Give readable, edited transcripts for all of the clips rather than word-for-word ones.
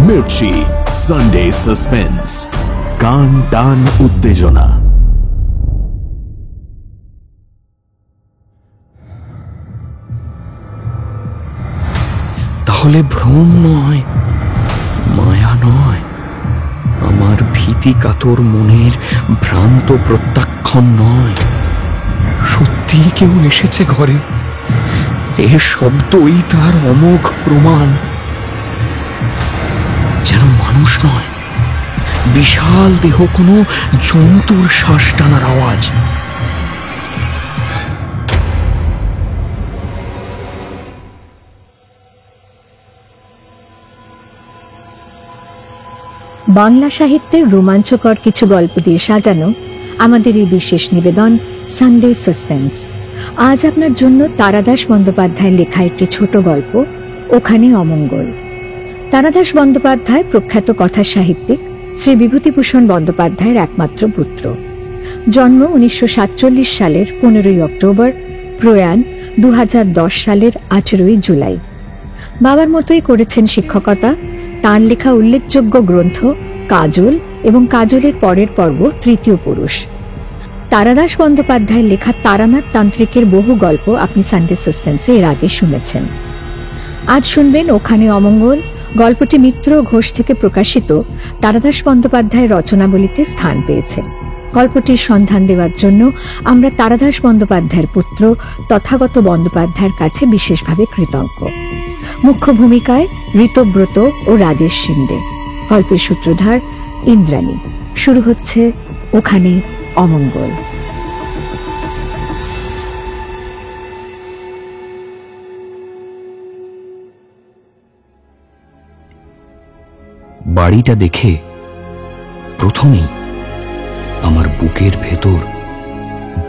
Mirchi Sunday suspense, কান টান উত্তেজনা। তাহলে ভ্রম নয়, মায়া নয়, আমার ভীতি কাতর মনের ভ্রান্ত প্রত্যাখ্যান নয়, সত্যি কেউ এসেছে ঘরে। এ শব্দই তার অমোঘ প্রমাণ। যেন মানুষ নয়, বিশাল দেহ কোনো জন্তুর শ্বাস টানার আওয়াজ। বাংলা সাহিত্যের রোমাঞ্চকর কিছু গল্প দিয়ে সাজানো আমাদের এই বিশেষ নিবেদন সানডে সাসপেন্স। আজ আপনার জন্য তারাদাস বন্দ্যোপাধ্যায়ের লেখা একটি ছোট গল্প, ওখানে অমঙ্গল। তারাদাস বন্দ্যোপাধ্যায় প্রখ্যাত কথা সাহিত্যিক শ্রী বিভূতিভূষণ বন্দ্যোপাধ্যায়ের একমাত্র পুত্র। জন্ম 1947 সালের 15 অক্টোবর, প্রয়াণ 2010 সালের 18 জুলাই। বাবার মতোই করেছেন শিক্ষকতা। তাঁর লেখা উল্লেখযোগ্য গ্রন্থ কাজল এবং কাজলের পরের পর্ব তৃতীয় পুরুষ। তারাদাস বন্দ্যোপাধ্যায়ের লেখা তারানাথ তান্ত্রিকের বহু গল্প আপনি সানডে সাসপেন্সে এর আগে শুনেছেন। আজ শুনবেন ওখানে অমঙ্গল। গল্পটি মিত্র ঘোষ থেকে প্রকাশিত তারাদাস বন্দ্যোপাধ্যায়ের রচনাবলিতে স্থান পেয়েছে। গল্পটির সন্ধান দেওয়ার জন্য আমরা তারাদাস বন্দ্যোপাধ্যায়ের পুত্র তথাগত বন্দ্যোপাধ্যায়ের কাছে বিশেষভাবে কৃতজ্ঞ। মুখ্য ভূমিকায় ঋতব্রত ও রাজেশ শিন্ডে, গল্পের সূত্রধার ইন্দ্রাণী। শুরু হচ্ছে ওখানে অমঙ্গল। বাড়িটা দেখে প্রথমেই আমার বুকের ভেতর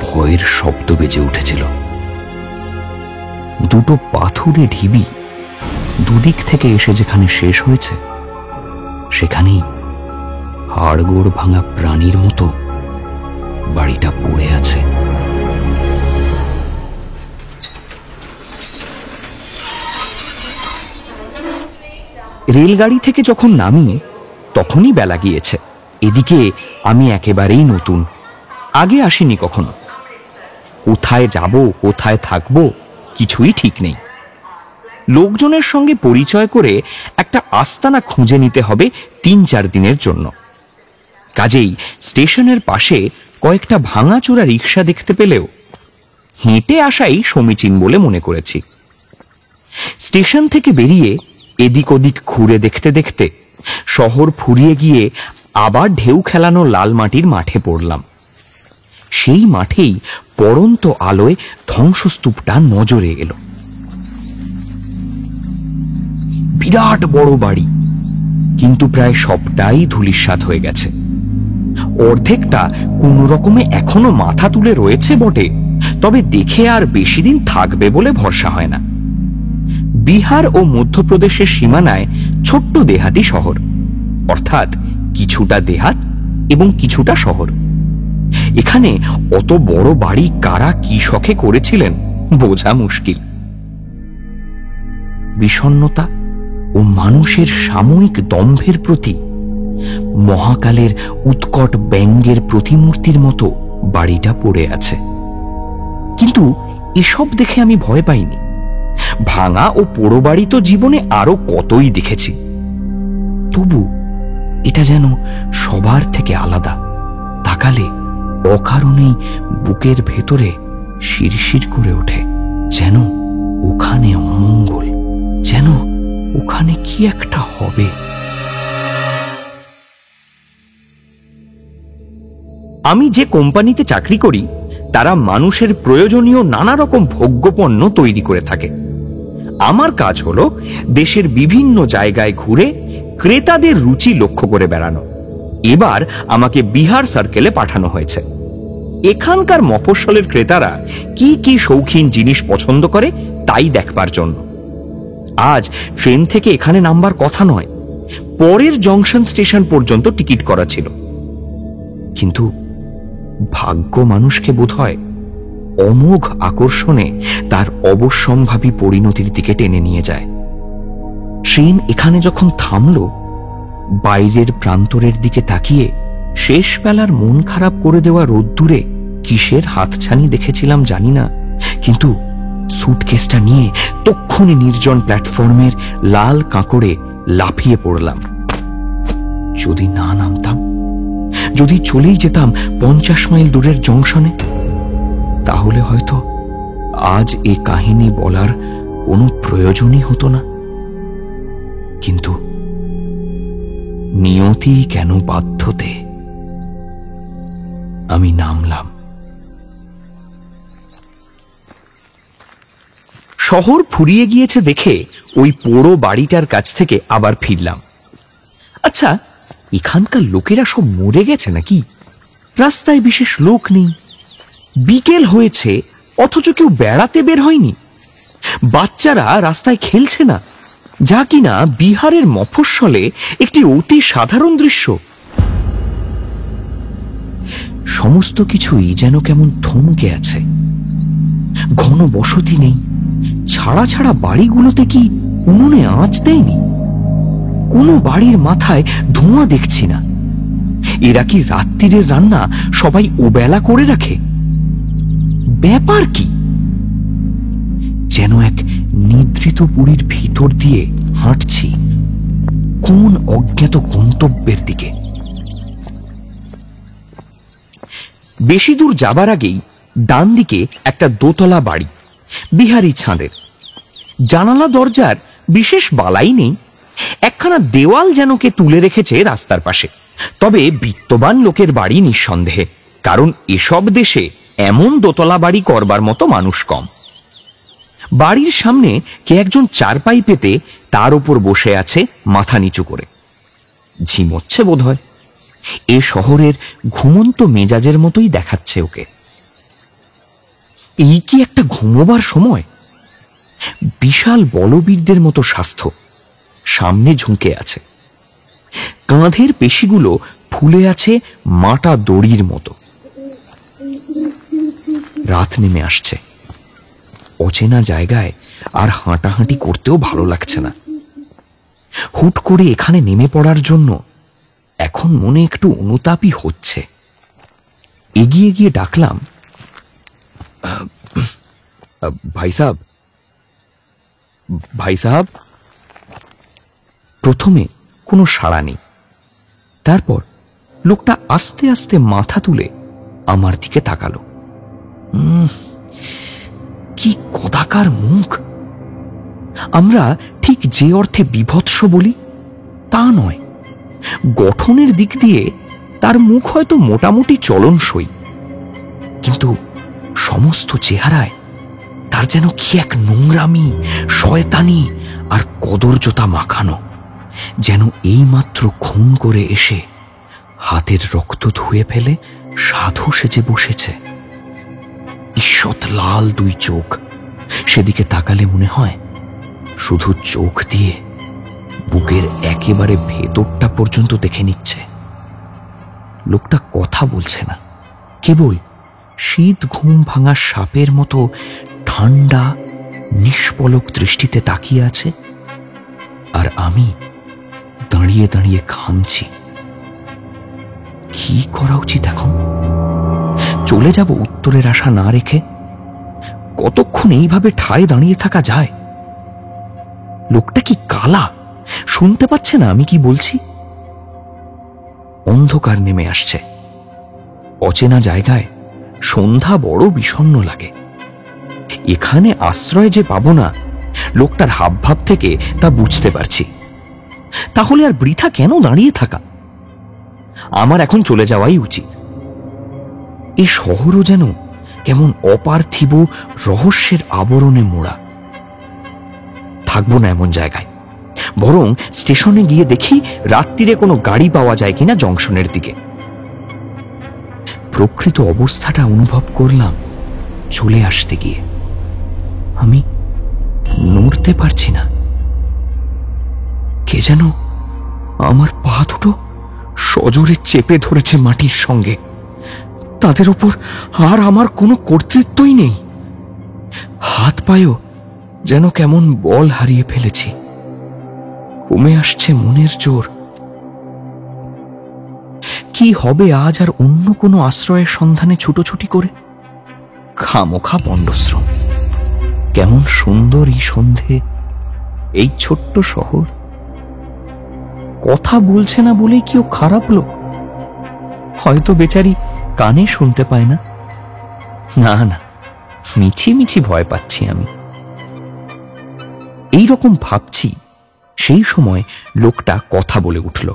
ভয়ের শব্দ বেজে উঠেছিল। দুটো পাথুরে ঢিবি দুদিক থেকে এসে যেখানে শেষ হয়েছে, সেখানেই হাড়গোড় ভাঙা প্রাণীর মতো বাড়িটা পড়ে আছে। রেলগাড়ি থেকে যখন নামি তখনই বেলা গিয়েছে। এদিকে আমি একেবারেই নতুন, আগে আসিনি কখনো। কোথায় যাব, কোথায় থাকবো কিছুই ঠিক নেই। লোকজনের সঙ্গে পরিচয় করে একটা আস্তানা খুঁজে নিতে হবে 3-4 দিনের জন্য। কাজেই স্টেশনের পাশে কয়েকটা ভাঙাচোরা রিক্সা দেখতে পেলেও হেঁটে আসাই সমীচীন বলে মনে করেছি। স্টেশন থেকে বেরিয়ে এদিক ওদিক ঘুরে দেখতে দেখতে শহর ফুরিয়ে গিয়ে আবার ঢেউ খেলানো লাল মাটির মাঠে পড়লাম। সেই মাঠেই পড়ন্ত আলোয় ধ্বংসস্তূপটা নজরে এলো। বিরাট বড় বাড়ি, কিন্তু প্রায় সবটাই ধূলিসাৎ হয়ে গেছে। অর্ধেকটা কোন রকমে এখনো মাথা তুলে রয়েছে বটে, তবে দেখে আর বেশি দিন থাকবে বলে ভরসা হয় না। বিহার ও মধ্যপ্রদেশের সীমানায় ছোট্ট দেহাতি শহর, অর্থাৎ কিছুটা দেহাত এবং কিছুটা শহর। এখানে অত বড় বাড়ি কারা কি শখে করেছিলেন বোঝা মুশকিল। বিষণ্ণতা ও মানুষের সাময়িক দম্ভের প্রতি মহাকালের উৎকট ব্যঙ্গের প্রতিমূর্তির মতো বাড়িটা পড়ে আছে। কিন্তু এসব দেখে আমি ভয় পাইনি। ভাঙা ও পোড়ো বাড়ি তো জীবনে আরো কতই দেখেছি, তবু এটা যেন সবার থেকে আলাদা। তাকালে অকারণেই বুকের ভেতরে শিরশির করে ওঠে, যেন ওখানে অমঙ্গল, যেন ওখানে কি একটা হবে। আমি যে কোম্পানিতে চাকরি করি তারা মানুষের প্রয়োজনীয় নানা রকম ভোগ্যপণ্য তৈরি করে থাকে। আমার কাজ হলো দেশের বিভিন্ন জায়গায় ঘুরে ক্রেতাদের রুচি লক্ষ্য করে বেড়ানো। এবার আমাকে বিহার সার্কেলে পাঠানো হয়েছে। এখানকার মফস্বলের ক্রেতারা কি কি শৌখিন জিনিস পছন্দ করে তাই দেখবার জন্য। আজ ট্রেন থেকে এখানে নামবার কথা নয়, পরের জংশন স্টেশন পর্যন্ত টিকিট করা ছিল। কিন্তু ভাগ্য মানুষকে বোধহয় অমোঘ আকর্ষণে তার অবশ্যম্ভাবী পরিণতির দিকে টেনে নিয়ে যায়। ট্রেন এখানে যখন থামল বাইরের প্রান্তরের দিকে তাকিয়ে শেষ বেলার মন খারাপ করে দেওয়া রোদ্দুরে কিসের হাতছানি দেখেছিলাম জানি না, কিন্তু সুটকেসটা নিয়ে তক্ষুনি নির্জন প্ল্যাটফর্মের লাল কাঁকড়ে লাফিয়ে পড়লাম। যদি না নামতাম, যদি চলেই যেতাম 50 মাইল দূরের জংশনে, তাহলে হয়তো আজ এ কাহিনী বলার কোনো প্রয়োজনই হতো না। কিন্তু নিয়তি কেন বাধ্যতে আমি নামলাম। শহর ফুরিয়ে গিয়েছে দেখে ওই পোড়ো বাড়িটার কাছ থেকে আবার ফিরলাম। আচ্ছা, এখানকার লোকেরা সব মরে গেছে নাকি? রাস্তায় বিশেষ লোক নেই, বিকেল হয়েছে অথচ কেউ বেড়াতে বের হয়নি, বাচ্চারা রাস্তায় খেলছে না, যা কিনা বিহারের মফস্বলে একটি অতি সাধারণ দৃশ্য। সমস্ত কিছুই যেন কেমন থমকে আছে। ঘন বসতি নেই, ছাড়া ছাড়া বাড়িগুলোতে কি উনুনে আঁচ দেয়নি? কোনো বাড়ির মাথায় ধোঁয়া দেখছি না। এরা কি রাত্রিরের রান্না সবাই ওবেলা করে রাখে? ব্যাপার কি? যেন এক নিদ্রিত পুরীর ভিতর দিয়ে হাঁটছি কোন অজ্ঞাত গন্তব্যের দিকে। বেশি দূর যাবার আগেই ডান দিকে একটা দোতলা বাড়ি, বিহারি ছাঁদের। জানালা দরজার বিশেষ বালাই নেই, একখানা দেওয়াল যেন কে তুলে রেখেছে রাস্তার পাশে। তবে বিত্তবান লোকের বাড়ি নিঃসন্দেহে, কারণ এসব দেশে এমন দোতলা বাড়ি করবার মতো মানুষ কম। বাড়ির সামনে কে একজন চারপাই পেতে তার উপর বসে আছে মাথা নিচু করে, ঝিমোচ্ছে বোধহয়। এ শহরের ঘুমন্ত মেজাজের মতোই দেখাচ্ছে ওকে। এই কি একটা ঘুমোবার সময়? বিশাল বলবীরদের মতো স্বাস্থ্য, সামনে ঝুঁকে আছে, কাঁধের পেশিগুলো ফুলে আছে মাটা দড়ির মতো। রাত নেমে আসছে, অচেনা জায়গায় আর হাঁটাহাঁটি করতেও ভালো লাগছে না। হুট করে এখানে নেমে পড়ার জন্য এখন মনে একটু অনুতাপই হচ্ছে। এগিয়ে গিয়ে ডাকলাম, ভাই সাহেব, ভাই সাহেব। প্রথমে কোনো সাড়া নেই, তারপর লোকটা আস্তে আস্তে মাথা তুলে আমার দিকে তাকালো। কি কদাকার মুখ! আমরা ঠিক যে অর্থে বিভৎস বলি তা নয়, গঠনের দিক দিয়ে তার মুখ হয়তো মোটামুটি চলনসই, কিন্তু সমস্ত চেহারায় তার যেন কি এক নোংরামি, শয়তানি আর কদর্যতা মাখানো, যেন এইমাত্র খুন করে এসে হাতের রক্ত ধুয়ে ফেলে সাধু সেজে বসেছে। ঈষৎ লাল দুই চোখ, সেদিকে তাকালে মনে হয় শুধু চোখ দিয়ে বুকের একেবারে ভেতরটা পর্যন্ত দেখে নিচ্ছে। লোকটা কথা বলছে না, কেবল শীত ঘুম ভাঙা সাপের মতো ঠান্ডা নিষ্পলক দৃষ্টিতে তাকিয়ে আছে, আর আমি দাঁড়িয়ে দাঁড়িয়ে ঘামছি। কি করা উচিত এখন? চলে যাব উত্তরের আশা না রেখে? কতক্ষণ এইভাবে ঠায় দাঁড়িয়ে থাকা যায়? লোকটা কি কালা, শুনতে পাচ্ছে না আমি কি বলছি? অন্ধকার নেমে আসছে, অচেনা জায়গায় সন্ধ্যা বড় বিষণ্ণ লাগে। এখানে আশ্রয় যে পাবো না, লোকটার হাবভাব থেকে তা বুঝতে পারছি। তাহলে আর বৃথা কেন দাঁড়িয়ে থাকা? আমার এখন চলে যাওয়াই উচিত। এই শহরও যেন কেমন অপার্থিব রহস্যের আবরণে মোড়া। থাকবো না এমন জায়গায়, বরং স্টেশনে গিয়ে দেখি রাত্রিরে কোনো গাড়ি পাওয়া যায় কিনা জংশনের দিকে। প্রকৃত অবস্থাটা অনুভব করলাম চলে আসতে গিয়ে। আমি নড়তে পারছি না, কে যেন আমার পা দুটো সজোরে চেপে ধরেছে মাটির সঙ্গে। তাদের ওপর আর আমার কোনো কর্তৃত্বই নেই। হাত পায়েও যেন কেমন বল হারিয়ে ফেলেছি। কমে আসছে মনের জোর, কি হবে আজ আর অন্য কোনো আশ্রয়ের সন্ধানে ছুটোছুটি করে? খামোখা পণ্ডশ্রম। কেমন সুন্দর এই সন্ধে, এই ছোট্ট শহর। কথা বলছে না বলেই কি ও খারাপ লোক? হয়তো বেচারি কানে শুনতে পায় না। না না, মিছি মিছি ভয় পাচ্ছি আমি। এই রকম ভাবছি, সেই সময় লোকটা কথা বলে উঠল।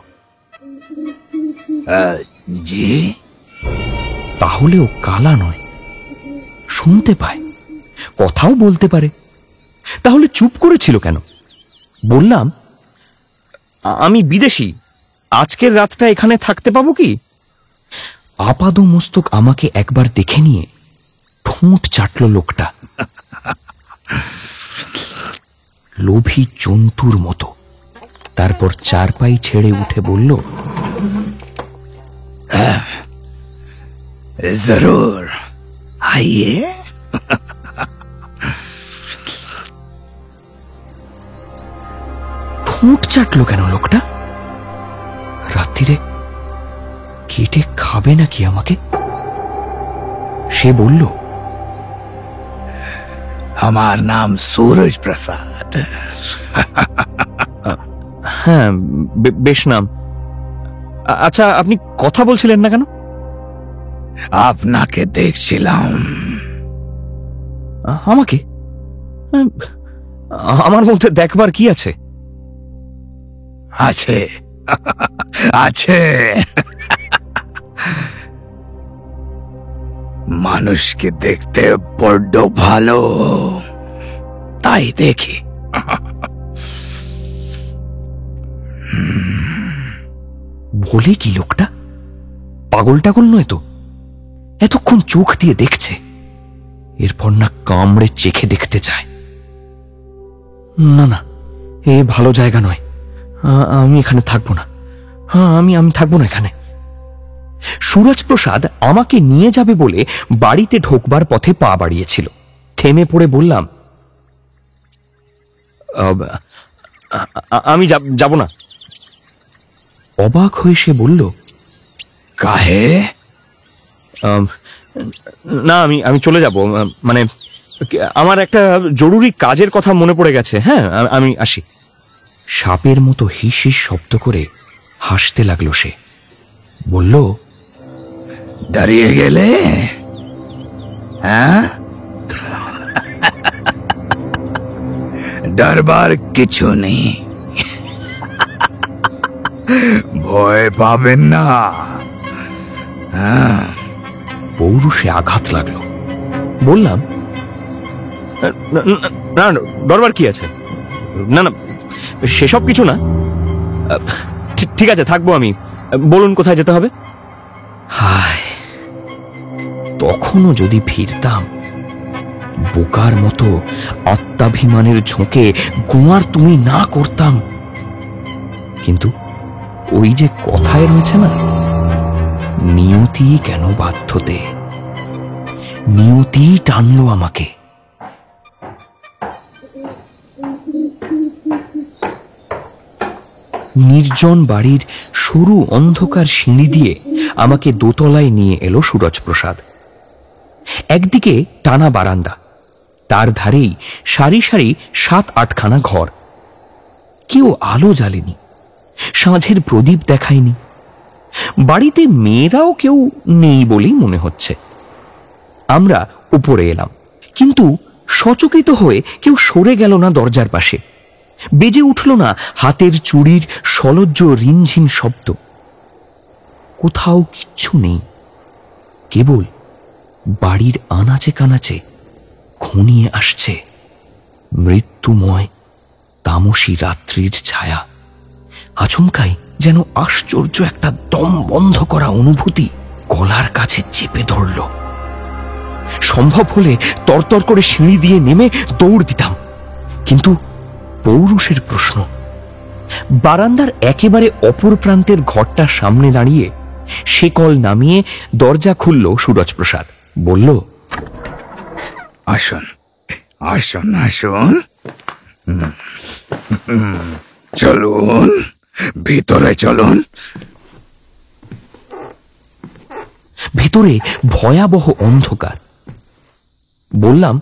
জি? তাহলেও কালা নয়, শুনতে পায়, কথাও বলতে পারে। তাহলে চুপ করেছিল কেন? বললাম, আমি বিদেশি, আজকের রাতটা এখানে থাকতে পাবো কি? আপাদমস্তক আমাকে একবার দেখে নিয়ে ঠোঁট চাটল লোকটা, লোভী জন্তুর মতো। তারপর চারপাই ছেড়ে উঠে বলল, জরুর আইয়ে। ঠোঁট চাটলো কেন লোকটা? রাত্রিরে কেটে খাবে নাকি আমাকে? সে বলল, আমার নাম सूरज प्रसाद। হ্যাঁ, বেশ নাম। আচ্ছা, আপনি কথা বলছিলেন না কেন? আপনাকে দেখছিলাম। আমাকে? আমার মধ্যে দেখবার কি আছে? আছে আছে, মানুষকে দেখতে বড্ড ভালো, তাই দেখি। বলে কি লোকটা? পাগল টাগল নয় তো? এতক্ষণ চোখ দিয়ে দেখছে, এরপর না কামড়ে চেখে দেখতে চায়। না না, এ ভালো জায়গা নয়। আমি এখানে থাকবো না। আমি থাকবো না এখানে। সুরজ প্রসাদ আমাকে নিয়ে যাবে বলে বাড়িতে ঢোকবার পথে পা বাড়িয়েছিল। থেমে পড়ে বললাম, আমি যাব না। অবাক হয়ে সে বলল, কাহে? না, আমি চলে যাব। মানে আমার একটা জরুরি কাজের কথা মনে পড়ে গেছে। হ্যাঁ, আমি আসি। সাপের মতো হিস হিস শব্দ করে হাসতে লাগলো সে। বলল, দাঁড়িয়ে গেলে? হ্যাঁ, ডরবার কিছু নেই, ভয় পাবেন না। হ্যাঁ। পৌরুষে আঘাত লাগলো। বললাম, না, ডরবার কি আছে? না না, সেসব কিছু না। ঠিক আছে, থাকবো আমি। বলুন কোথায় যেতে হবে? হায়, তখনও যদি ফিরতাম। বোকার মতো আত্মাভিমানের ঝোঁকে গোয়ার তুমি না করতাম। কিন্তু ওই যে কথায় রয়েছে না, নিয়তি কেন বাধ্যতে, নিয়তি টানলো আমাকে। নির্জন বাড়ির সরু অন্ধকার সিঁড়ি দিয়ে আমাকে দোতলায় নিয়ে এলো সুরজ প্রসাদ। একদিকে টানা বারান্দা, তার ধারেই সারি সারি 7-8খানা ঘর। কেউ আলো জ্বালেনি, সাঁঝের প্রদীপ দেখায়নি। বাড়িতে মেয়েরাও কেউ নেই বলেই মনে হচ্ছে। আমরা উপরে এলাম, কিন্তু সচকিত হয়ে কেউ সরে গেল না দরজার পাশে। বেজে উঠল না হাতের চুড়ির সলজ্জ রিনঝিন শব্দ। কোথাও কিচ্ছু নেই, কেবল বাড়ির আনাচে কানাচে ঘনিয়ে আসছে মৃত্যুময় তামসী রাত্রির ছায়া। আচমকাই যেন আশ্চর্য একটা দম বন্ধ করা অনুভূতি গলার কাছে চেপে ধরল। সম্ভব হলে তরতর করে সিঁড়ি দিয়ে নেমে দৌড় দিতাম, কিন্তু পৌরুষের প্রশ্ন। বারান্দার একেবারে অপর প্রান্তের ঘরটার সামনে দাঁড়িয়ে শেকল নামিয়ে দরজা খুলল সুরজ প্রসাদ। বলল, আসুন আসুন আসুন, চলুন ভিতরে চলুন। ভেতরে ভয়াবহ অন্ধকার। বললাম,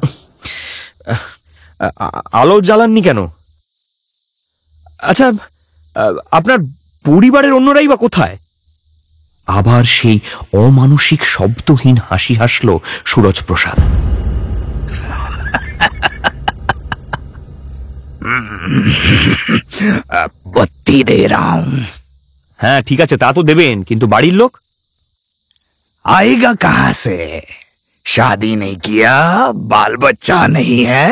আলো জ্বালাননি কেন? আচ্ছা, আপনার পরিবারের অন্যরাই বা কোথায়? আবার সেই অমানসিক শব্দহীন হাসি হাসল সুরজ প্রসাদ। बत्ती दे रहा हूं। হ্যাঁ ঠিক আছে, তা তো দেবেন, কিন্তু বাড়ির লোক? आएगा कहां से? शादी नहीं किया, बाल बच्चा नहीं है।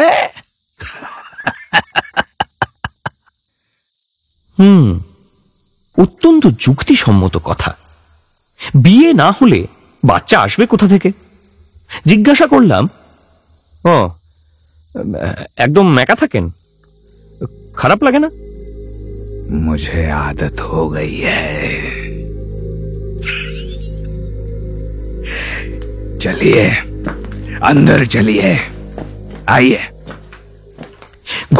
অত্যন্ত যুক্তিসম্মত কথা। বিয়ে না হলে বাচ্চা আসবে কোথা থেকে? জিজ্ঞাসা করলাম, ও একদম একা থাকেন? খারাপ লাগে না? मुझे आदत हो गई है। चलिए अंदर चलिए, आइए।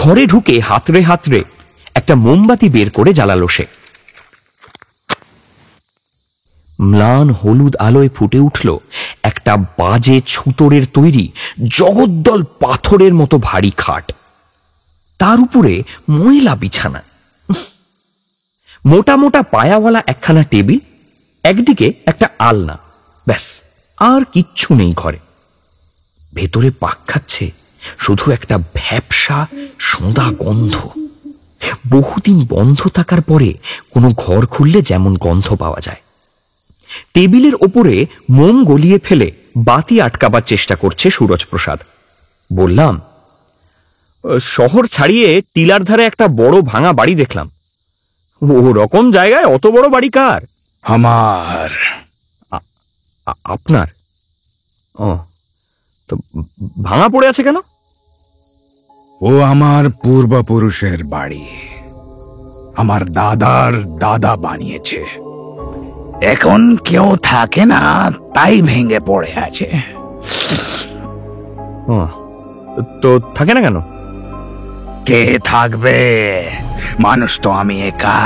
ঘরে ঢুকে হাতড়ে হাতড়ে একটা মোমবাতি বের করে জ্বালালো সে। ম্লান হলুদ আলোয় ফুটে উঠল একটা বাজে ছুতোরের তৈরি জগদ্দল পাথরের মতো ভারী খাট, তার উপরে ময়লা বিছানা, মোটা মোটা পায়াওয়ালা একখানা টেবিল, একদিকে একটা আলনা, ব্যাস আর কিচ্ছু নেই ঘরে। ভেতরে পাক খাচ্ছে শুধু একটা ভ্যাপসা সোঁদা গন্ধ। বহুদিন বন্ধ থাকার পরে কোনো ঘর খুললে যেমন গন্ধ পাওয়া যায়। টেবিলের ওপরে মোম গলিয়ে ফেলে বাতি আটকাবার চেষ্টা করছে সুরজ প্রসাদ। বললাম, শহর ছাড়িয়ে টিলার ধারে একটা বড় ভাঙা বাড়ি দেখলাম। ও রকম জায়গায় অত বড় বাড়ি কার? हमार। আপনার? ও, তো ভাঙা পড়ে আছে কেন? ও আমার পূর্বপুরুষের বাড়ি, আমার দাদার দাদা বানিয়েছে। এখন কেউ থাকে না, তাই ভেঙে পড়ে আছে। ও, তো থাকে না কেন? কে থাকবে? মানুষ তো আমি একা।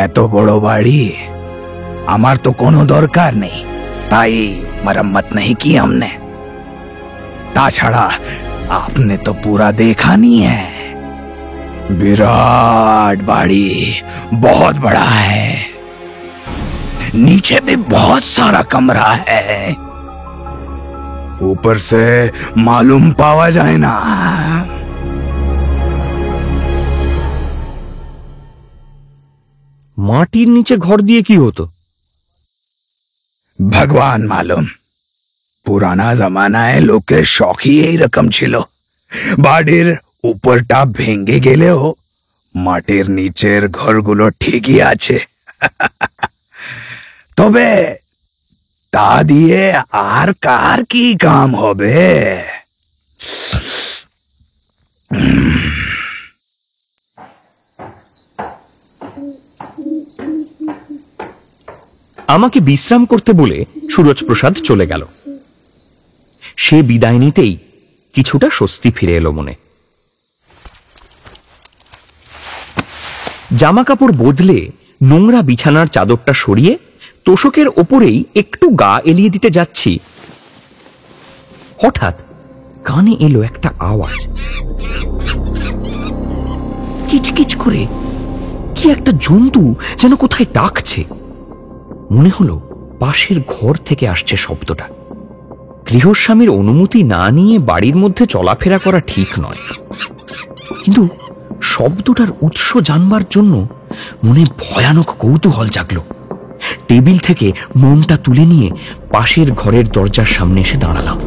এত বড় বাড়ি আমার তো কোনো দরকার নেই, তাই मरम्मत नहीं की हमने। ताछड़ा आपने तो पूरा देखा नहीं है। विराट बाड़ी, बहुत बड़ा है, नीचे भी बहुत सारा कमरा है, ऊपर से मालूम पावा जाए ना। মাটির নিচে ঘর দিয়ে কি হতো? भगवान मालूम। पुराना जमाना है, लोके शौक ही এই রকম ছিল। বাড়ির উপরটা ভেঙে গেলেও মাটির নিচের ঘরগুলো ঠিকই আছে। তবে তা দিয়ে আর কার কি কাম হবে? আমাকে বিশ্রাম করতে বলে সুরজ প্রসাদ চলে গেল। সে বিদায় নিতেই কিছুটা স্বস্তি ফিরে এলো মনে। জামা কাপড় বদলে নোংরা বিছানার চাদরটা সরিয়ে তোশকের ওপরেই একটু গা এলিয়ে দিতে যাচ্ছি, হঠাৎ কানে এলো একটা আওয়াজ। কিচকিচ করে কি একটা জন্তু যেন কোথায় ডাকছে। মনে হলো পাশের ঘর থেকে আসছে শব্দটা। গৃহস্বামীর অনুমতি না নিয়ে বাড়ির মধ্যে চলাফেরা করা ঠিক নয়, কিন্তু শব্দটার উৎস জানবার জন্য মনে ভয়ানক কৌতূহল জাগলো। টেবিল থেকে মোমটা তুলে নিয়ে পাশের ঘরের দরজার সামনে এসে দাঁড়ালাম।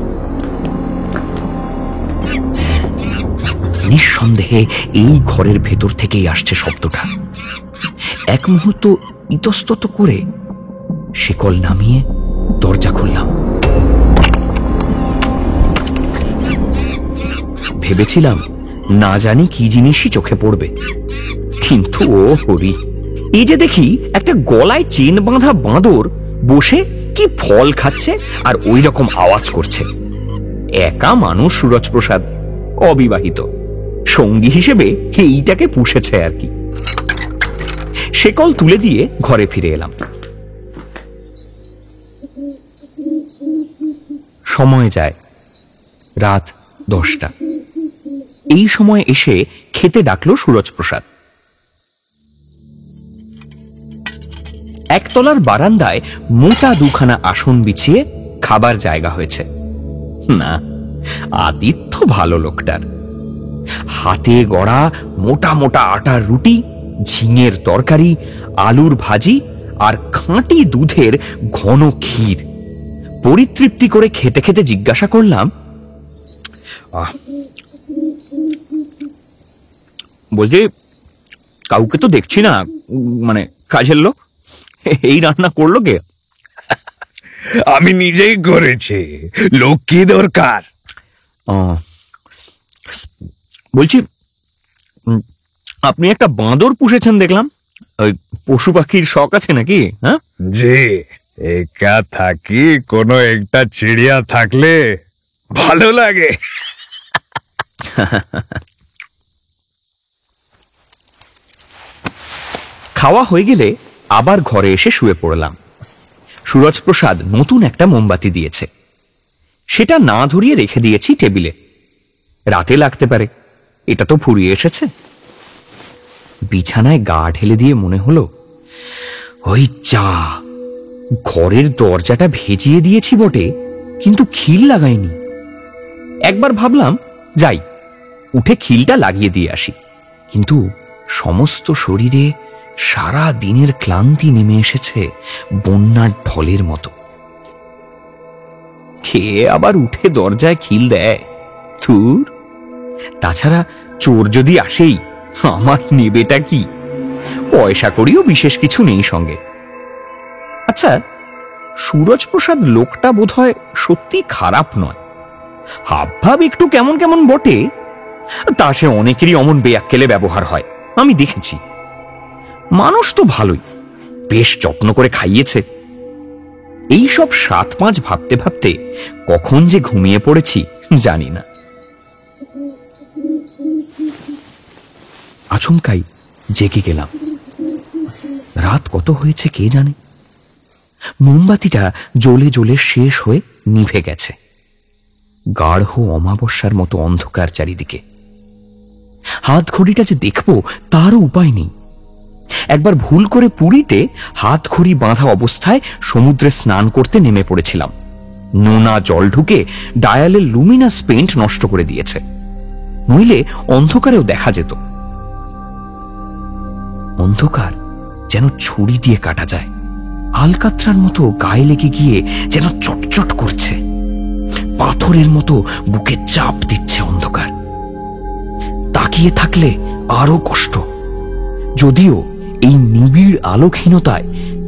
নিঃসন্দেহে এই ঘরের ভেতর থেকেই আসছে শব্দটা। এক মুহূর্ত ইতস্তত করে শিকল নামিয়ে দরজা খুললাম। ভেবেছিলাম না জানি কি জিনিসই চোখে পড়বে, কিন্তু ও হরি, এই যে দেখি একটা গলায় চেন বাঁধা বাঁদর বসে কি ফল খাচ্ছে আর ওই রকম আওয়াজ করছে। একা মানুষ সুরজ প্রসাদ, অবিবাহিত, সঙ্গী হিসেবে এইটাকে পুষেছে আর কি। শিকল তুলে দিয়ে ঘরে ফিরে এলাম। সময় যায়, রাত 10টা। এই সময় এসে খেতে ডাকলো সুরজপ্রসাদ। একতলার বারান্দায় মোটা দুখানা আসন বিছিয়ে খাবার জায়গা হয়েছে। না, আতিথ্য ভালো লোকটার। হাতে গড়া মোটা মোটা আটার রুটি, ঝিঙের তরকারি, আলুর ভাজি আর খাঁটি দুধের ঘন ক্ষীর। পরিতৃপ্তি করে খেতে খেতে জিজ্ঞাসা করলাম, বলছি কাউকে তো দেখছি না, মানে কাজের লোক, এই রান্না করলো কে? আমি নিজেই করেছি, লোক কি দরকার? বলছি আপনি একটা বাঁদর পুষেছেন দেখলাম, ওই পশু পাখির শখ আছে নাকি? হ্যাঁ জি, একা থাকি, কোনো একটা চিড়িয়া থাকলে ভালো লাগে। খাওয়া হয়ে গেলে আবার ঘরে এসে শুয়ে পড়লাম। সুরজপ্রসাদ নতুন একটা মোমবাতি দিয়েছে, সেটা না ধরিয়ে রেখে দিয়েছি টেবিলে। রাতে লাগতে পারে, এটা তো ফুরিয়ে এসেছে। বিছানায় গা ঢেলে দিয়ে মনে হলো, ওই যা, ঘরের দরজাটা ভেজিয়ে দিয়েছি বটে, কিন্তু খিল লাগাইনি। একবার ভাবলাম যাই, উঠে খিলটা লাগিয়ে দিয়ে আসি, কিন্তু সমস্ত শরীরে সারা দিনের ক্লান্তি নেমে এসেছে বন্যার ঢলের মতো। খেয়ে আবার উঠে দরজায় খিল দেয়? ধুর, তাছাড়া চোর যদি আসেই, আমার নেবেটা কি? পয়সা করিও বিশেষ কিছু নেই সঙ্গে। আচ্ছা, সুরজপ্রসাদ লোকটা বোধহয় সত্যি খারাপ নয়। হাবভাব একটু কেমন কেমন বটে, তা সে অনেকেরই অমন বেয়াক্কেলে ব্যবহার হয়, আমি দেখেছি। মানুষ তো ভালোই, বেশ যত্ন করে খাইয়েছে। এইসব 7-5 ভাবতে ভাবতে কখন যে ঘুমিয়ে পড়েছি জানি না। আচমকাই জেগে গেলাম। রাত কত হয়েছে কে জানে। মোমবাতিটা জ্বলে জ্বলে শেষ হয়ে নিভে গেছে। গাঢ় অমাবস্যার মতো অন্ধকার চারিদিকে। হাত ঘড়িটা যে দেখব তারও উপায় নেই। একবার ভুল করে পুরীতে হাত ঘড়ি বাঁধা অবস্থায় সমুদ্রে স্নান করতে নেমে পড়েছিলাম। নোনা জল ঢুকে ডায়ালের লুমিনাস পেইন্ট নষ্ট করে দিয়েছে, নইলে অন্ধকারেও দেখা যেত। অন্ধকার যেন ছুরি দিয়ে কাটা যায়, আলকাত্রার মতো গায়ে লেগে গিয়ে যেন চটচট করছে, পাথরের মতো বুকে চাপ দিচ্ছে অন্ধকার। তাকিয়ে থাকলে আরো কষ্ট, যদিও এই নিবিড় আলোকহীনতায়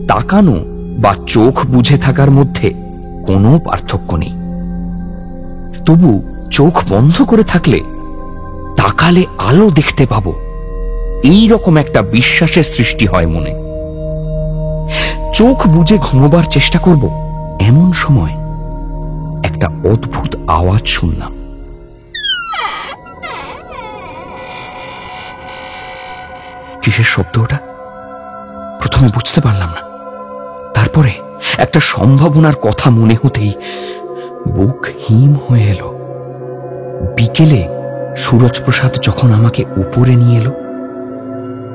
তাকানো বা চোখ বুঝে থাকার মধ্যে কোনো পার্থক্য নেই। তবু চোখ বন্ধ করে থাকলে তাকালে আলো দেখতে পাবো, এই রকম একটা বিশ্বাসের সৃষ্টি হয় মনে। চোখ বুজে ঘুমোবার চেষ্টা করব, এমন সময় একটা অদ্ভুত আওয়াজ শুনলাম। কিসের শব্দ ওটা? প্রথমে বুঝতে পারলাম না, তারপরে একটা সম্ভাবনার কথা মনে হতেই বুক হিম হয়ে এলো। বিকেলে সুরজপ্রসাদ যখন আমাকে উপরে নিয়ে এলো,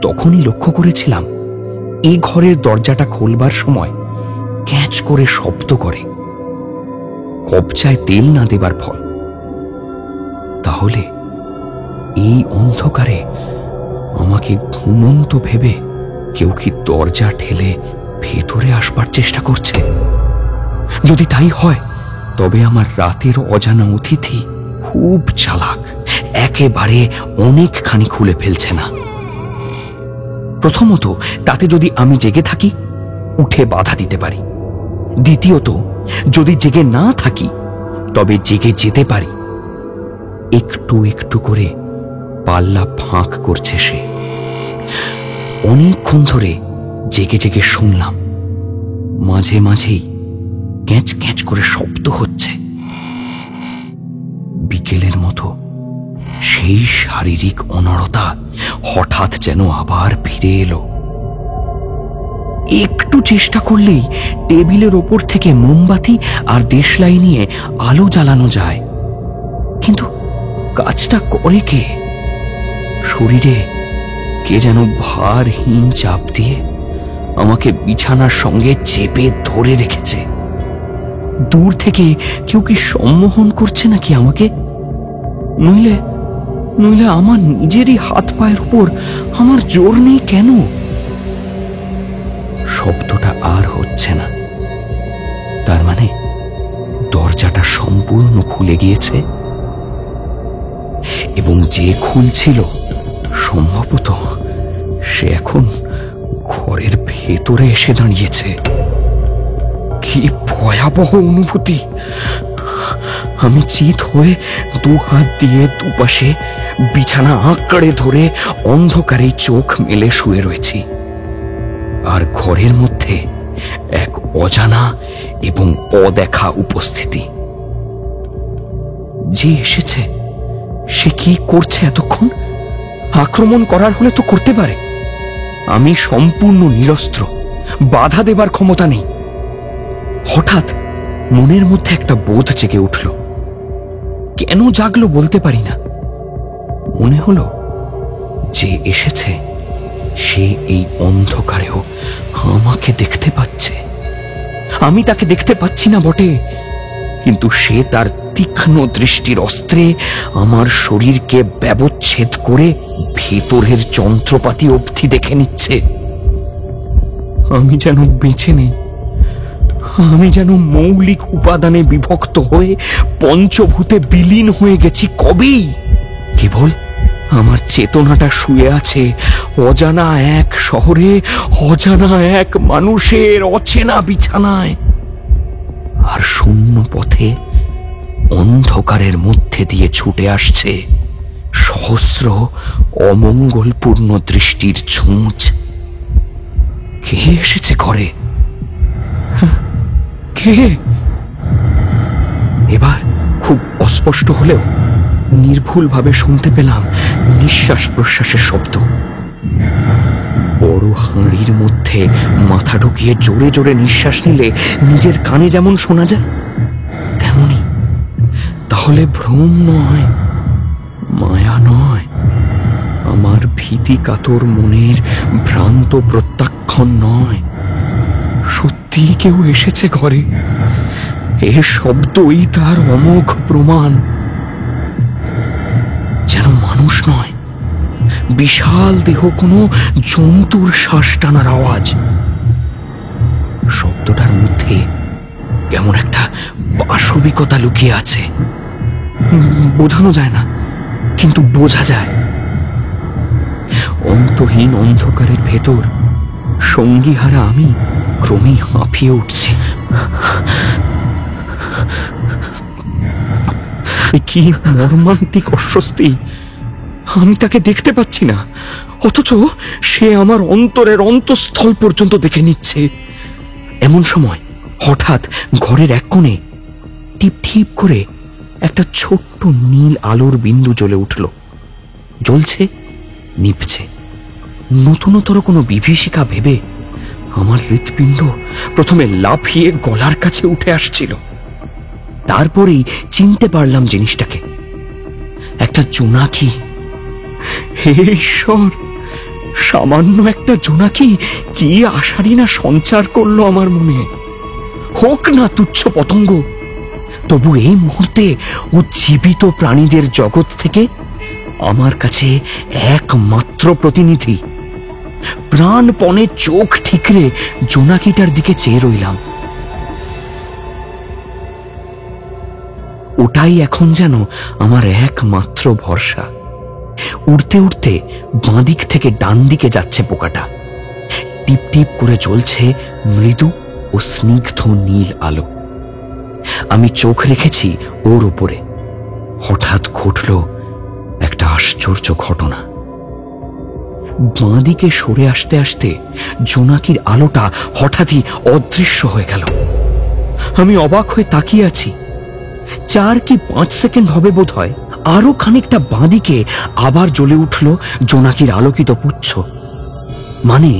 তখনই লক্ষ্য করেছিলাম এই ঘরের দরজাটা খোলবার সময় ক্যাঁচ করে শব্দ করে, কবজায় তেল না দেবার ফল। তাহলে এই অন্ধকারে আমাকে ঘুমন্ত ভেবে কেউ কি দরজা ঠেলে ভেতরে আসবার চেষ্টা করছে? যদি তাই হয়, তবে আমার রাতের অজানা অতিথি খুব চালাক, একেবারে অনেকখানি খুলে ফেলছে না। প্রথমত, তাতে যদি আমি জেগে থাকি, উঠে বাধা দিতে পারি। দ্বিতীয়ত, যদি জেগে না থাকি, তবে জেগে যেতে পারি। একটু একটু করে পাল্লা ফাঁক করছে সে। অনেকক্ষণ ধরে জেগে জেগে শুনলাম, মাঝে মাঝেই ক্যাঁচ ক্যাঁচ করে শব্দ হচ্ছে। বিকেলের মতো সেই শারীরিক অনড়তা হঠাৎ যেন আবার ফিরে এলো। একটু চেষ্টা করলেই টেবিলের ওপর থেকে মোমবাতি আর দেশলাই নিয়ে আলো জ্বালানো যায়, কিন্তু কাজটা করে কে? শরীরে কে যেন ভারহীন চাপ দিয়ে আমাকে বিছানার সঙ্গে চেপে ধরে রেখেছে। দূর থেকে কেউ কি সম্মোহন করছে নাকি আমাকে? নইলে নইলে আমার নিজেরই হাত পায়ের উপর আমার জোর নেই কেন? শব্দটা আর হচ্ছে না, তার মানে দরজাটা সম্পূর্ণ খুলে গিয়েছে, এবং যে খুলছিল সম্ভবত সে এখন ঘরের ভেতরে এসে দাঁড়িয়েছে। কি ভয়াবহ অনুভূতি! আমি চিত হয়ে দু হাত দিয়ে দুপাশে বিছানা আঁকড়ে ধরে অন্ধকারে চোখ মেলে শুয়ে রয়েছি, আর ঘরের মধ্যে এক অজানা এবং অদেখা উপস্থিতি। যে এসেছে সে কি করছে এতক্ষণ? আক্রমণ করার হলে তো করতে পারে। আমি সম্পূর্ণ নিরস্ত্র, বাধা দেবার ক্ষমতা নেই। হঠাৎ মনের মধ্যে একটা বোধ জেগে উঠল। কেন জাগলো বলতে পারি না। মনে হলো যে এসেছে সে এই অন্ধকারেও আমাকে দেখতে পাচ্ছে। আমি তাকে দেখতে পাচ্ছি না বটে, কিন্তু সে তার তীক্ষ্ণ দৃষ্টির অস্ত্রে আমার শরীরকে ব্যবচ্ছেদ করে ভেতরের যন্ত্রপাতি অবধি দেখে নিচ্ছে। আমি যেন বেঁচে নেই, আমি যেন মৌলিক উপাদানে বিভক্ত হয়ে পঞ্চভূতে বিলীন হয়ে গেছি কবেই। কেবল আমার চেতনাটা শুয়ে আছে অজানা এক শহরে, অজানা এক মানুষের অচেনা বিছানায়। আর শূন্য পথে অন্ধকারের মধ্যে দিয়ে ছুটে আসছে সহস্র অমঙ্গলপূর্ণ দৃষ্টির ছুঁচ। কে এসেছে ঘরে? কে? এবার খুব অস্পষ্ট হলেও নির্ভুলভাবে শুনতে পেলাম নিঃশ্বাস প্রশ্বাসের শব্দ। বড় হাঁড়ির মধ্যে মাথা ঢুকিয়ে জোরে জোরে নিঃশ্বাস নিলে নিজের কানে যেমন শোনা যায় তেমনি। তাহলে ভ্রম নয়, মায়া নয়, আমার ভীতি কাতর মনের ভ্রান্ত প্রত্যাখ্যান নয়, সত্যি কেউ এসেছে ঘরে। এ শব্দই তার অমোঘ প্রমাণ। যেন মানুষ নয়, বিশাল দেহ কোনো জন্তুর শ্বাস টানার আওয়াজ। শব্দটার মধ্যে কেমন একটা বাস্তবিকতা লুকিয়ে আছে। বোঝানো যায় না, কিন্তু বোঝা যায়। অন্তহীন অন্ধকারের ভেতর সঙ্গীহারা আমি ক্রমেই হাঁপিয়ে উঠছি। কি মর্মান্তিক অস্বস্তি! আমি তাকে দেখতে পাচ্ছি না, অথচ সে আমার অন্তরের অন্তঃস্থল পর্যন্ত দেখে নিচ্ছে। এমন সময় হঠাৎ ঘরের এক কোণে টিপ টিপ করে একটা ছোট্ট নীল আলোর বিন্দু জ্বলে উঠল। জ্বলছে, নিভছে। নতুনতর কোনো বিভীষিকা ভেবে আমার হৃৎপিণ্ড প্রথমে লাফিয়ে গলার কাছে উঠে আসছিল। তারপরেই চিনতে পারলাম জিনিসটাকে। একটা জোনাকি। হে ঈশ্বর, সামান্য একটা জোনাকি কি আশারই না সঞ্চার করলো আমার মনে। হোক না তুচ্ছ পতঙ্গ, তবু এই মুহূর্তে ও জীবিত প্রাণীদের জগৎ থেকে আমার কাছে একমাত্র প্রতিনিধি। প্রাণপণে চোখ ঠিকরে জোনাকিটার দিকে চেয়ে রইলাম। ওটাই এখন যেন আমার একমাত্র ভরসা। উড়তে উড়তে বাঁদিক থেকে ডান দিকে যাচ্ছে পোকাটা। টিপ টিপ করে জ্বলছে মৃদু ও স্নিগ্ধ নীল আলো। আমি চোখ রেখেছি ওর উপরে। হঠাৎ ঘটল একটা আশ্চর্য ঘটনা। বাঁদিকে সরে আসতে আসতে জোনাকির আলোটা হঠাৎই অদৃশ্য হয়ে গেল। আমি অবাক হয়ে তাকিয়ে আছি। 4 কি 5 সেকেন্ড হবে বোধ হয়। আরো খানিকটা বাঁদিকে আবার জ্বলে উঠল জোনাকির আলোকিত পুচ্ছ। মানে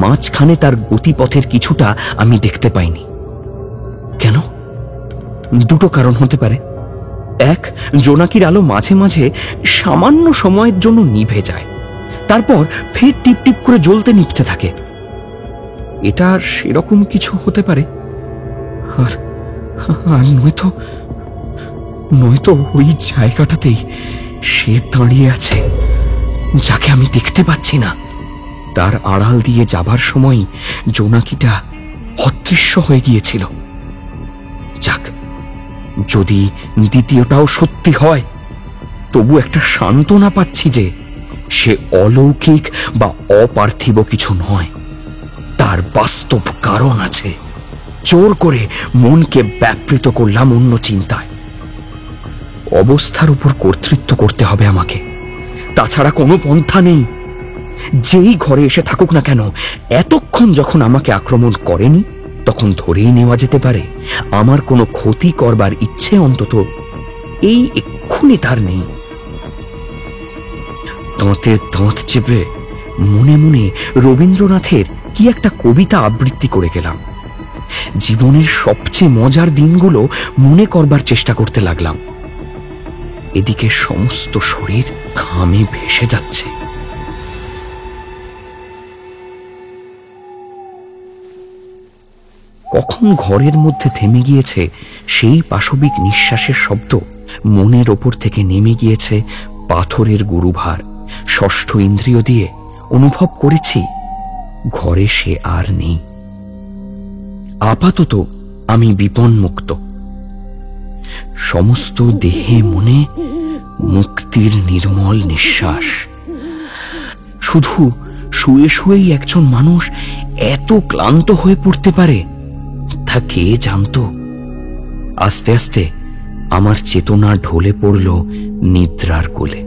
মাঝখানে তার গতিপথের কিছুটা আমি দেখতে পাইনি। কেন? দুটো কারণ হতে পারে। এক, জোনাকির আলো মাঝে মাঝে সামান্য সময়ের জন্য নিভে যায়, তারপর ফের টিপ টিপ করে জ্বলতে নিভতে থাকে। এটা সেরকম কিছু হতে পারে। আর নয়তো ওই জায়গাটাতেই সে দাঁড়িয়ে আছে, যাকে আমি দেখতে পাচ্ছি না। তার আড়াল দিয়ে যাবার সময় জোনাকিটা অদৃশ্য হয়ে গিয়েছিল। যাক, যদি দ্বিতীয়টাও সত্যি হয়, তবু একটা সান্ত্বনা পাচ্ছি যে সে অলৌকিক বা অপার্থিব কিছু নয়, তার বাস্তব কারণ আছে। জোর করে মনকে ব্যাপৃত করলাম অন্য চিন্তায়। অবস্থার উপর কর্তৃত্ব করতে হবে আমাকে, তাছাড়া কোনো পন্থা নেই। যেই ঘরে এসে থাকুক না কেন, এতক্ষণ যখন আমাকে আক্রমণ করেনি, তখন ধরেই নেওয়া যেতে পারে আমার কোনো ক্ষতি করবার ইচ্ছে অন্তত এই এক্ষুনি তার নেই। দাঁতে দাঁত চেপে মনে মনে রবীন্দ্রনাথের কি একটা কবিতা আবৃত্তি করে গেলাম। জীবনের সবচেয়ে মজার দিনগুলো মনে করবার চেষ্টা করতে লাগলাম। এদিকে সমস্ত শরীর ঘামে ভেসে যাচ্ছে। কখন ঘরের মধ্যে থেমে গিয়েছে সেই পাশবিক নিঃশ্বাসের শব্দ, মনের ওপর থেকে নেমে গিয়েছে পাথরের গুরুভার। ষষ্ঠ ইন্দ্রিয় দিয়ে অনুভব করেছি ঘরে সে আর নেই। আপাতত আমি বিপন্মুক্ত। সমস্ত দেহে মনে মুক্তির নির্মল নিঃশ্বাস। শুধু শুয়ে শুয়েই একজন মানুষ এত ক্লান্ত হয়ে পড়তে পারে, তা কে জানত? আস্তে আস্তে আমার চেতনা ঢলে পড়ল নিদ্রার কোলে।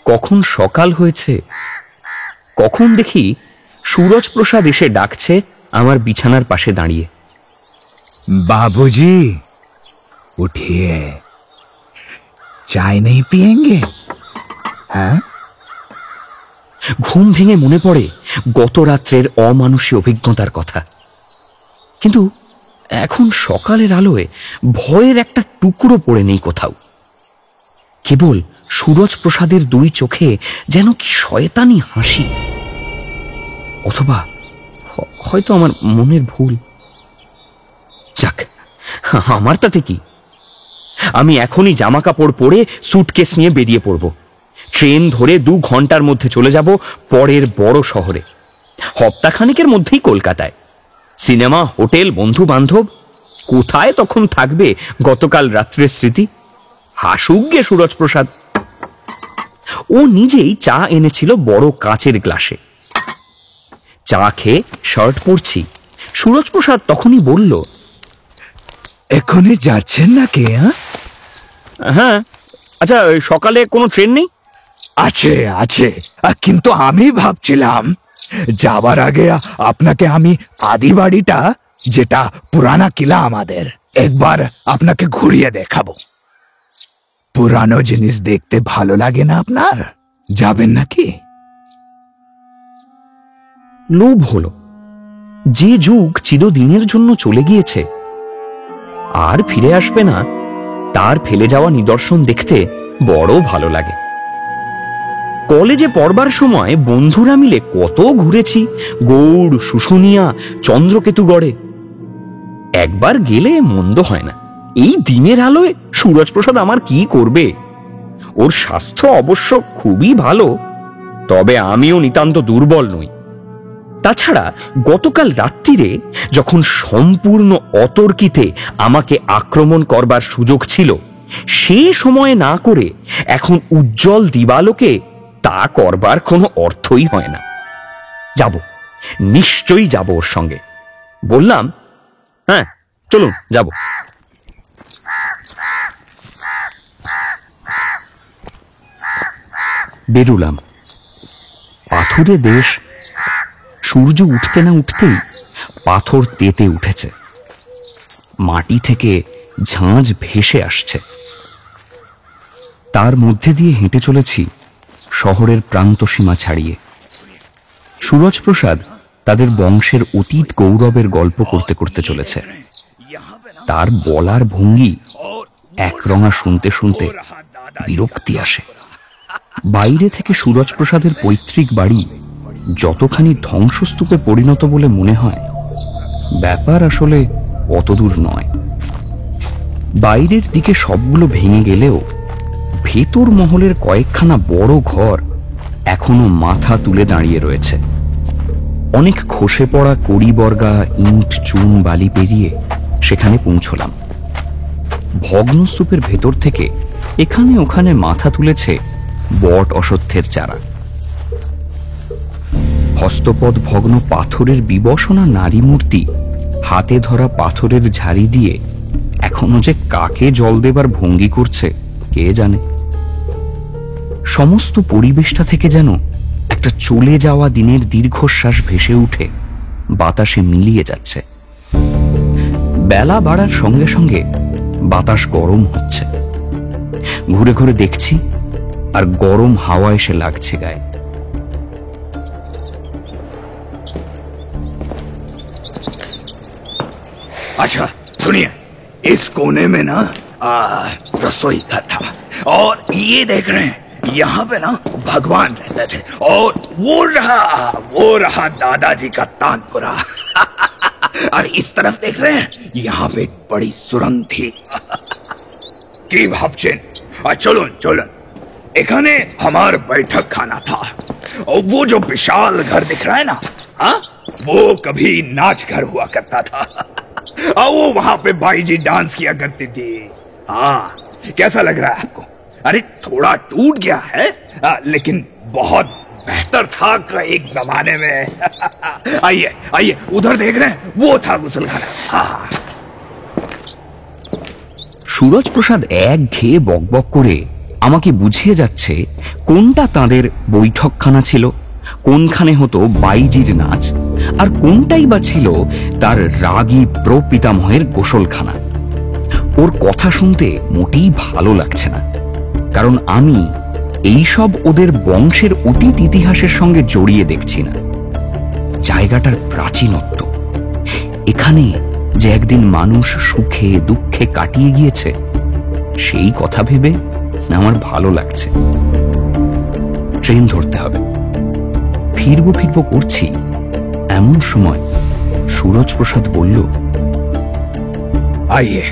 কখন সকাল হয়েছে, কখন দেখি সুরজ প্রসাদ এসে ডাকছে আমার বিছানার পাশে দাঁড়িয়ে। बाबूजी उठिए, चाय नहीं पिएंगे? হ্যাঁ? ঘুম ভেঙে মনে পড়ে গত রাত্রের অমানুষী অভিজ্ঞতার কথা। কিন্তু এখন সকালের আলোয় ভয়ের একটা টুকরো পড়ে নেই কোথাও। কেবল সুরজ প্রসাদের দুই চোখে যেন কি শয়তানি হাসি। অথবা হয়তো আমার মনের ভুল। যাক, আমার তাতে কি? আমি এখনই জামা কাপড় পরে সুটকেস নিয়ে বেরিয়ে পড়ব। ট্রেন ধরে 2 ঘন্টার মধ্যে চলে যাব পরের বড় শহরে। সপ্তাহখানেকের মধ্যেই কলকাতায়। সিনেমা, হোটেল, বন্ধু বান্ধব, কোথায় তখন থাকবে গতকাল রাত্রের স্মৃতি? হাসুক গে সুরজ প্রসাদ। ও নিজেই চা এনেছিল বড় কাচের গ্লাসে। চা খেয়ে শার্ট পরছি, সুরজ প্রসাদ তখনই বলল, এখনই যাচ্ছেন নাকি? হ্যাঁ। আচ্ছা, সকালে কোনো ট্রেন নেই? আছে আছে, কিন্তু আমি ভাবছিলাম যাবার আগে আপনাকে আমি আদি বাড়িটা, যেটা পুরানা কিলা আমাদের, একবার আপনাকে ঘুরিয়ে দেখাবো। পুরানো জিনিস দেখতে ভালো লাগে না আপনার? যাবেন নাকি? লোভ হলো। যে যুগ চিরদিনের জন্য চলে গিয়েছে, আর ফিরে আসবে না, তার ফেলে যাওয়া নিদর্শন দেখতে বড় ভালো লাগে। কলেজে পড়বার সময় বন্ধুরা মিলে কত ঘুরেছি গৌড়, শুশুনিয়া, চন্দ্রকেতুগড়ে। একবার গেলে মন্দ হয় না। এই দিনের আলোয় সুরজ প্রসাদ আমার কি করবে? ওর স্বাস্থ্য অবশ্য খুবই ভালো, তবে আমিও নিতান্ত দুর্বল নই। তাছাড়া গতকাল রাত্রিরে যখন সম্পূর্ণ অতর্কিতে আমাকে আক্রমণ করবার সুযোগ ছিল, সে সময়ে না করে এখন উজ্জ্বল দিবালোকে তা করবার কোনো অর্থই হয় না। যাব, নিশ্চয়ই যাব ওর সঙ্গে। বললাম, হ্যাঁ চলুন যাব। বেরুলাম। পাথুরে দেশ। সূর্য উঠতে না উঠতেই পাথর তেতে উঠেছে। মাটি থেকে ঝাঁঝ ভেসে আসছে। তার মধ্যে দিয়ে হেঁটে চলেছি শহরের প্রান্তসীমা ছাড়িয়ে। সুরজপ্রসাদ তাদের বংশের অতীত গৌরবের গল্প করতে করতে চলেছে। তার বলার ভঙ্গি একরঙা শুনতে শুনতে বিরক্তি আসে। বাইরে থেকে সুরজপ্রসাদের পৈতৃক বাড়ি যতখানি ধ্বংসস্তূপে পরিণত বলে মনে হয়, ব্যাপার আসলে অতদূর নয়। বাইরের দিকে সবগুলো ভেঙে গেলেও ভেতর মহলের কয়েকখানা বড় ঘর এখনো মাথা তুলে দাঁড়িয়ে রয়েছে। অনেক খসে পড়া কড়িবর্গা, ইট, চুন, বালি পেরিয়ে সেখানে পৌঁছলাম। ভগ্নস্তূপের ভেতর থেকে এখানে ওখানে মাথা তুলেছে বট অশ্বত্থের চারা। হস্তপদ ভগ্ন পাথরের বিবসনা নারী মূর্তি হাতে ধরা পাথরের ঝাড়ি দিয়ে এখনো যে কাকে জল দেবার ভঙ্গি করছে কে জানে। সমস্ত পরিবেশটা থেকে যেন একটা চলে যাওয়া দিনের দীর্ঘশ্বাস ভেসে উঠে বাতাসে মিলিয়ে যাচ্ছে। বেলা বাড়ার সঙ্গে সঙ্গে বাতাস গরম হচ্ছে। ঘুরে ঘুরে দেখছি আর গরম হাওয়া এসে লাগছে গায়ে। अच्छा सुनिए, इस कोने में ना रसोई घर था, और ये देख रहे हैं यहाँ पे ना भगवान रहते थे, और वो रहा दादाजी का तानपुरा। और इस तरफ देख रहे हैं यहाँ पे एक बड़ी सुरंग थी। की भाबचेन चलन चलन, एखाने हमार बैठक खाना था, और वो जो विशाल घर दिख रहा है ना, वो कभी नाच घर हुआ करता था। वो वहां पे बाई जी डांस किया करती थी। हाँ, कैसा लग रहा है आपको? अरे थोड़ा टूट गया है, लेकिन बहुत बेहतर था एक जमाने में। आइए आइए, उधर देख रहे हैं, वो था गुसलखाना। हाँ। সুরজপ্রসাদ এক ঘেয়ে বকবক করে আমাকে বুঝিয়ে যাচ্ছে কোনটা তাদের বৈঠকখানা ছিল, কোনখানে হতো বাইজির নাচ, আর কোনটাই বা ছিল তার রাগী প্রপিতামহের গোসলখানা। ওর কথা শুনতে মোটেই ভালো লাগছে না, কারণ আমি এইসব ওদের বংশের অতীত ইতিহাসের সঙ্গে জড়িয়ে দেখছি না। জায়গাটার প্রাচীনত্ব, এখানে যে একদিন মানুষ সুখে দুঃখে কাটিয়ে গিয়েছে, সেই কথা ভেবে আমার ভালো লাগছে। ট্রেন ধরতে হবে। ফিরবো ফিরবো করছি, এমন সময় সুরজপ্রসাদ বলল, आइए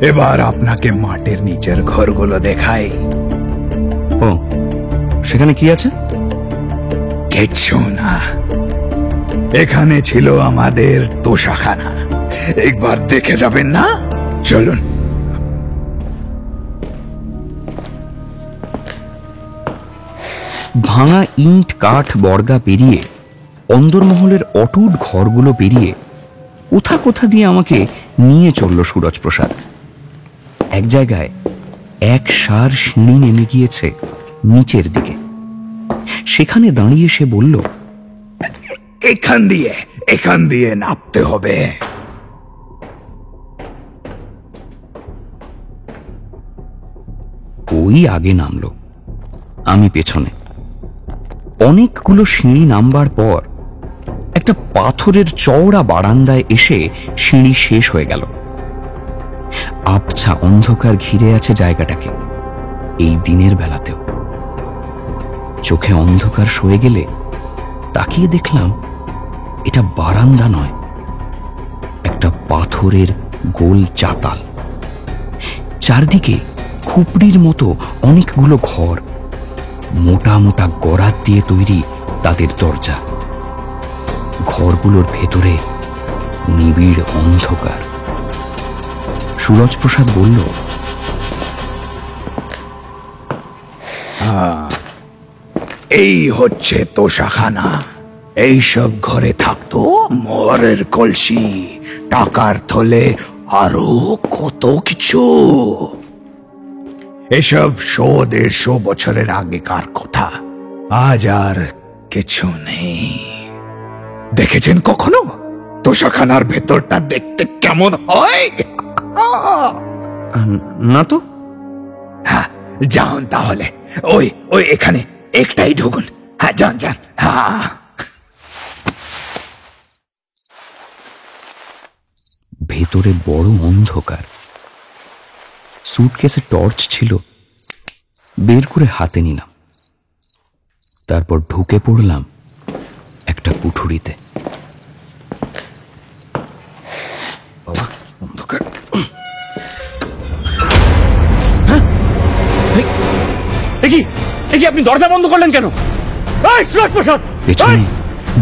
এবার আপনাকে মাটির নিচের ঘরগুলো দেখাই। ও, সেখানে কি আছে? কিচ্ছু না, এখানে ছিল আমাদের তোষাখানা। একবার দেখে যাবেন না? চলুন। ভাঙা ইট, কাঠ, বর্গা পেরিয়ে, অন্দরমহলের অটুট ঘরগুলো পেরিয়ে কোথা কোথা দিয়ে আমাকে নিয়ে চলল সুরজপ্রসাদ। এক জায়গায় এক সার সিঁড়ি নেমে গিয়েছে নিচের দিকে। সেখানে দাঁড়িয়ে সে বলল, এখান দিয়ে নামতে হবে। ওই আগে নামলো, আমি পেছনে। অনেকগুলো সিঁড়ি নামবার পর একটা পাথরের চওড়া বারান্দায় এসে সিঁড়ি শেষ হয়ে গেল। আবছা অন্ধকার ঘিরে আছে জায়গাটাকে, এই দিনের বেলাতেও। চোখে অন্ধকার সয়ে গেলে তাকিয়ে দেখলাম এটা বারান্দা নয়, একটা পাথরের গোল চাতাল। চারদিকে খুপড়ির মতো অনেকগুলো ঘর, মোটা মোটা গরাদ দিয়ে তৈরি তাদের দরজা। ঘরগুলোর ভেতরে নিবিড় অন্ধকার। সুরজপ্রসাদ বলল, এই হচ্ছে তোষাখানা। এইসব ঘরে থাকতো মোহরের কলসি, টাকার থলে, আরো কত কিছু। এসব 100-150 বছরের আগেকার কথা, আজ আর কিছু নেই। দেখেছেন কখনো তোষাখানার ভেতরটা দেখতে কেমন হয়? না তো। হ্যাঁ, যান তাহলে, ওই ওই এখানে একটাই ঢুকুন। হ্যাঁ, যান যান। হ্যাঁ। ভেতরে বড় অন্ধকার। সুটকেসে টর্চ ছিল, বের করে হাতে নিলাম। তারপর ঢুকে পড়লাম একটা কুঠুরিতে। বাবা, অন্ধকার। আপনি দরজা বন্ধ করলেন কেন? পেছনে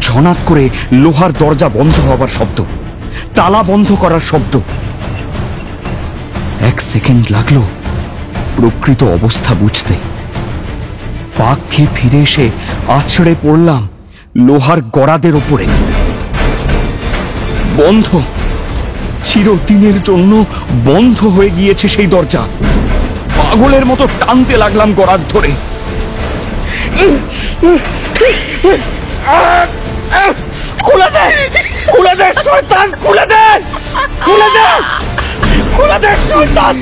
ঝনাত করে লোহার দরজা বন্ধ হবার শব্দ, তালা বন্ধ করার শব্দ। 1 সেকেন্ড লাগলো প্রকৃত অবস্থা বুঝতে। পাক খেয়ে ফিরে এসে আছড়ে পড়লাম লোহার গড়াদের ওপরে। বন্ধ, চিরদিনের জন্য বন্ধ হয়ে গিয়েছে সেই দরজা। পাগলের মতো টানতে লাগলাম গড়ার ধরে। খুলে দে, খুলে দে শয়তান, খুলে দে, খুলে দে, খুলে দে শয়তান।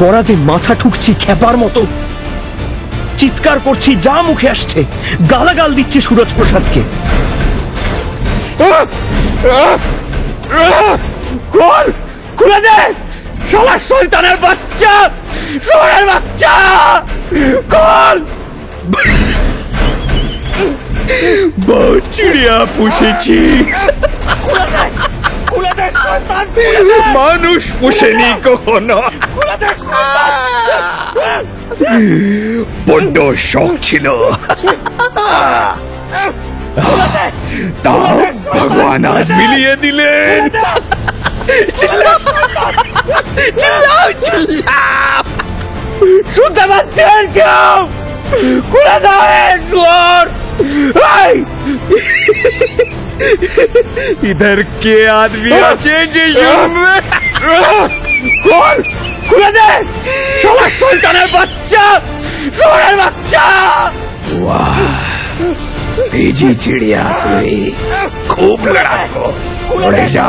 গড়াতে মাথা ঠুকছি খেপার মতো, চিৎকার করছি যা মুখে আসছে, গালাগাল দিচ্ছে সুরজ প্রসাদকে। খোল, খুলে দে শালা শয়তানের বাচ্চা, শয়তানের বাচ্চা, খোল। বউ চিড়িয়া পুষেছি, মানুষ পুষেনি কখনো। বড্ড শখ ছিল, তাও ভগবান আজ মিলিয়ে দিলেন। চিল্লাও, চিল্লাও, চিল্লাও। শুনতে পাচ্ছেন কেউ? খুলে দাও। इधर के आदमी আছে যে শুনবে? খুলে দে শালা শয়তানের বাচ্চা, শয়তানের বাচ্চা। वाह, तेजी चिड़िया तुई खूब लड़ाको। लड़े जा,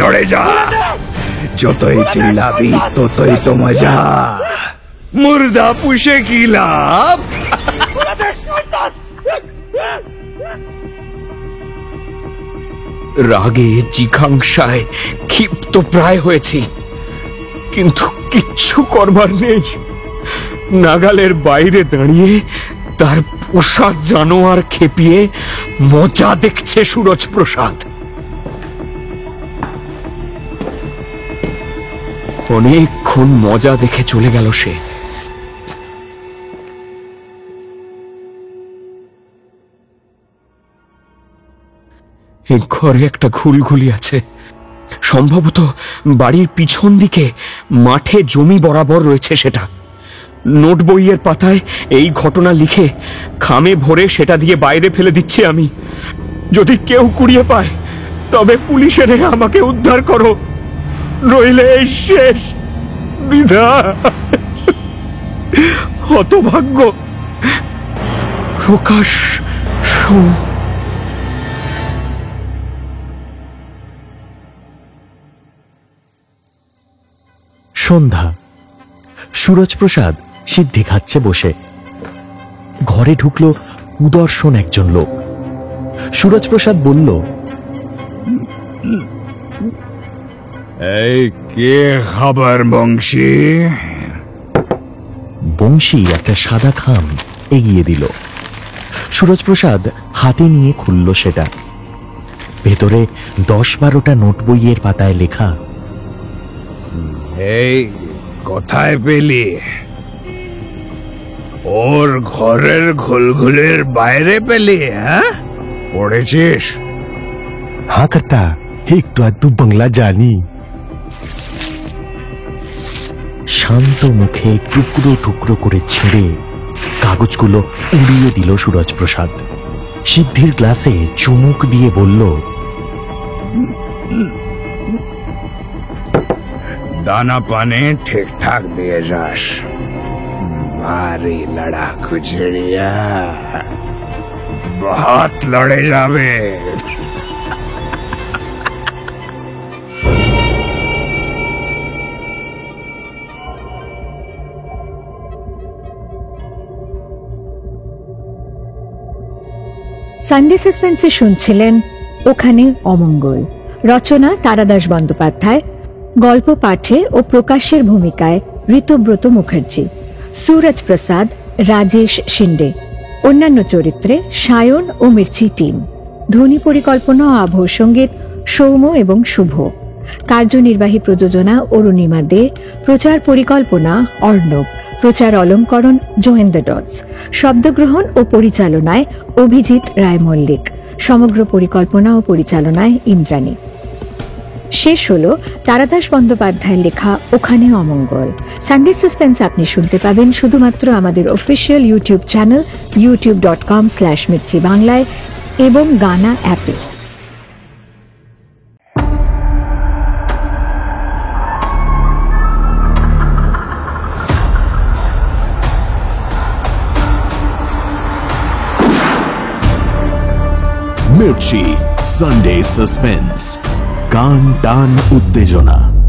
लड़े जा, যতই চিল্লাবি ততই তো মজা। মুর্দা পুষে কি লাভ? রাগে জিঘাংসায় ক্ষিপ্ত প্রায় হয়েছি, কিন্তু কিচ্ছু করবার নেই। নাগালের বাইরে দাঁড়িয়ে তার পোষা জানোয়ার খেপিয়ে মজা দেখছে সুরজ প্রসাদ। অনেকক্ষণ মজা দেখে চলে গেল সে। ঘরে একটা ঘুলঘুলি আছে, সম্ভবত বাড়ির পিছন দিকে মাঠে জমি বরাবর রয়েছে সেটা। নোট বইয়ের পাতায় এই ঘটনা লিখে খামে ভরে সেটা দিয়ে বাইরে ফেলে দিচ্ছি আমি। যদি কেউ কুড়িয়ে পায় তবে পুলিশে রেখে আমাকে উদ্ধার করো, নইলে এই শেষ বিধা। হতভাগ্য প্রকাশ। সন্ধ্যা। সুরজপ্রসাদ সিদ্ধি খাচ্ছে বসে। ঘরে ঢুকলো কুদর্শন একজন লোক। সুরজপ্রসাদ বলল, এই কে খবর বংশী? বংশী একটা সাদা খাম এগিয়ে দিল। সুরজপ্রসাদ হাতে নিয়ে খুলল সেটা। ভেতরে 10-12টা নোট বইয়ের পাতায় লেখা, এই কোথায় পেলি? ওর ঘরের ঘুলঘুলের বাইরে পেলি? হ্যাঁ, পড়েছিস? হ্যাঁ কর্তা, একটু আধটু বাংলা জানি। শান্ত মুখে টুকরো টুকরো করে ছিঁড়ে কাগজগুলো উড়িয়ে দিল সুরজপ্রসাদ। সিদ্ধির গ্লাসে চুমুক দিয়ে বলল, दाना पानी ठीक ठाक दिए जास। भारी लड़ाकू चिड़िया, बहुत लड़े जावे। সানডে সাসপেন্সে শুনছিলেন ওখানে অমঙ্গল। রচনা তারাদাস বন্দ্যোপাধ্যায়, গল্প পাঠে ও প্রকাশের ভূমিকায় ঋতব্রত মুখার্জি, সুরজ প্রসাদ, রাজেশ শিন্ডে। অন্যান্য চরিত্রে সায়ন ও মির্চি টিম। ধ্বনি পরিকল্পনা ও আবহ সঙ্গীত সৌম্য এবং শুভ। কার্যনির্বাহী প্রযোজনা অরুণিমা দে। প্রচার পরিকল্পনা অর্ণব। প্রচার অলঙ্করণ জয়েন দ্য ডটস। শব্দগ্রহণ ও পরিচালনায় অভিজিৎ রায় মল্লিক। সমগ্র পরিকল্পনা ও পরিচালনায় ইন্দ্রাণী। শেষ হলো তারাদাস বন্দ্যোপাধ্যায়ের লেখা ওখানে অমঙ্গল। সানডে সাসপেন্স আপনি শুনতে পাবেন শুধুমাত্র আমাদের অফিসিয়াল ইউটিউব চ্যানেল youtube.com/mirchi বাংলায় এবং গানা অ্যাপে। মির্চি সানডে সাসপেন্স, কান টান উত্তেজনা।